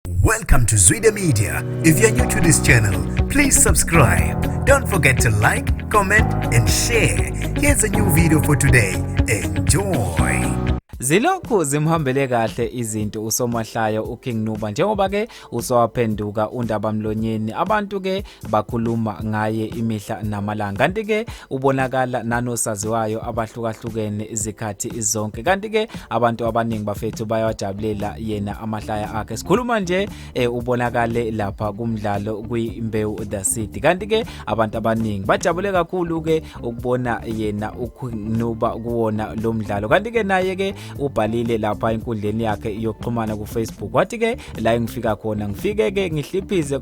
Welcome to Zwida Media. If you're new to this channel, please subscribe. Don't forget to like, comment, and share. Here's a new video for today. Enjoy. Zilokhu zimhambele kahle izinto usomahlaya uKing Nuba njengoba ke usowaphenduka undaba mlonyeni abantu ke bakhuluma ngaye imihla namalanga kanti ke ubonakala nanosaziwayo abahlukahlukene izikhathi zonke kanti ke abantu abaningi bafethu bayawajabulela yena amahlaya akhe sikhuluma nje ubonakale lapha kumdlalo kwiMbewu the City kanti ke abantu abaningi bajabule kakhulu ke ukubona yena uKing Nuba kuwona lo mdlalo kanti ke naye ke ubhalile lapha enkundleni yakhe yokuxhumana ku Facebook wathi ke la engifika khona ngifike ke ngihliphize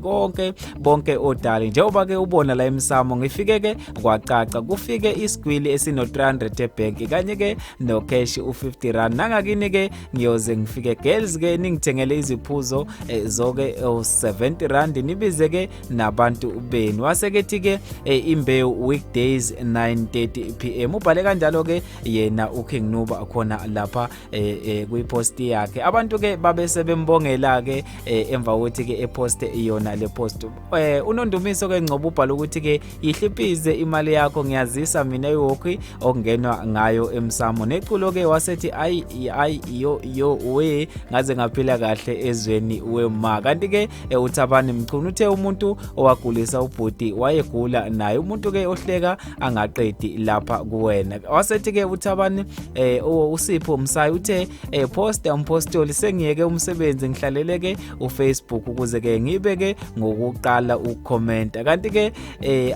bonke odali njengoba ke ubona la emsamo ngifike ke kwacaca kufike isigwili esino 300 ebank kanye ke no cash u50 rand nangakini ke ngiyoze ngifike girls ke ningithengele iziphuzo zoke 70 rand nibize ke nabantu benu wasekethi ke Imbewu weekdays 9:30 pm ubhale kanjalo ke yena uKing Nuba khona lapha kwipost yakhe abantu ke babese bembongela ke emva kokuthi ke epost iyona le post unondumiso ke ngcobo ubhala ukuthi ke yihliphize imali yakho ngiyazisa mina iwokhi okungenwa ngayo emsamo neculo ke wasethi yo we ngaze ngaphila kahle ezweni wema kanti ke uThabani Mchunu uthe umuntu owagulisa ubhuti wayegula naye umuntu ke ohleka angaqedi lapha kuwena wasethi ke uThabani uSipho Msayi uthe umpostoli sengiyeke umsebenzi ngihlalele ke uFacebook ukuze ke ngibe ke ngokuqala ucomment kanti ke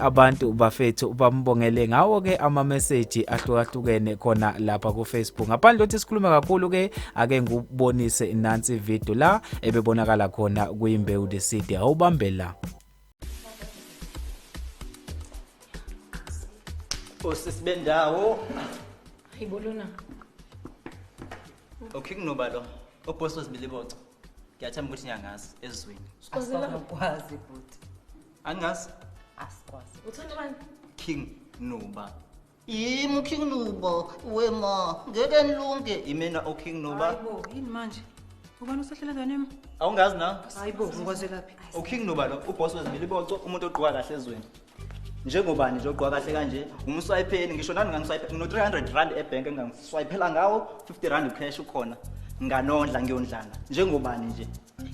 abantu bafethu bambongele ngawo ke ama message ahlukahlukene khona lapha ku Facebook ngaphandle ukuthi sikhuluma kakhulu ke ake ngubonise nansi video la ebebonakala khona kwiMbewu the City awubambe la Osisibendawo Ibolona. uKing Nuba lo uboss wesibiliboco ngiyathemba ukuthi ngiyangazi ezweni Asikwazi futhi. angazi Asikwazi. Uthanda bani? King Nuba yimi uKing Nuba wema ngeke nilunge imena uKing Nuba Hayibo, yini manje? Ubani usahlela kanema? awungazi na Hayibo, ngikwaze laphi? uKing Nuba lo uboss wesibiliboco umuntu ogqoka kahle ezweni njengobani nje ogqoka kahle kanje umswipheni ngisho nani ngangiswipe no 300 rand ebank engangiswipela ngawo 50 rand cash ukhona nganondla ngiyondlana njengobani nje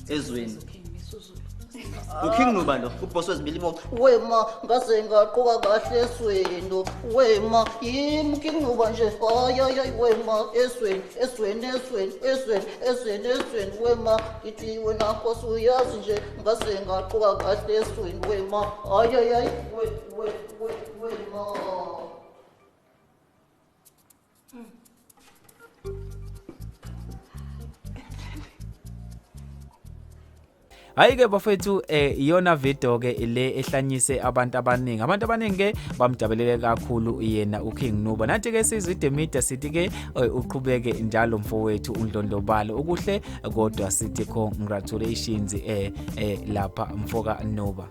ezweni uKing Nuba lo uboss wesibiliboco wema ngase ngaqoka kahle esweni wema yimi uKing Nuba nje hayi wema esweni wema ithi wena Nkosi uyazi nje ngase ngaqoka kahle esweni wema hayi wema hayi ke bafethu iyona video ke le ehlanyise abantu abaningi ke bamjabulele kakhulu yena uKing Nuba nathi ke sizwide media sithi ke uqhubeke njalo mfowethu undlondlobalo ukuhle kodwa sithi congratulations lapha mfoka Nuba.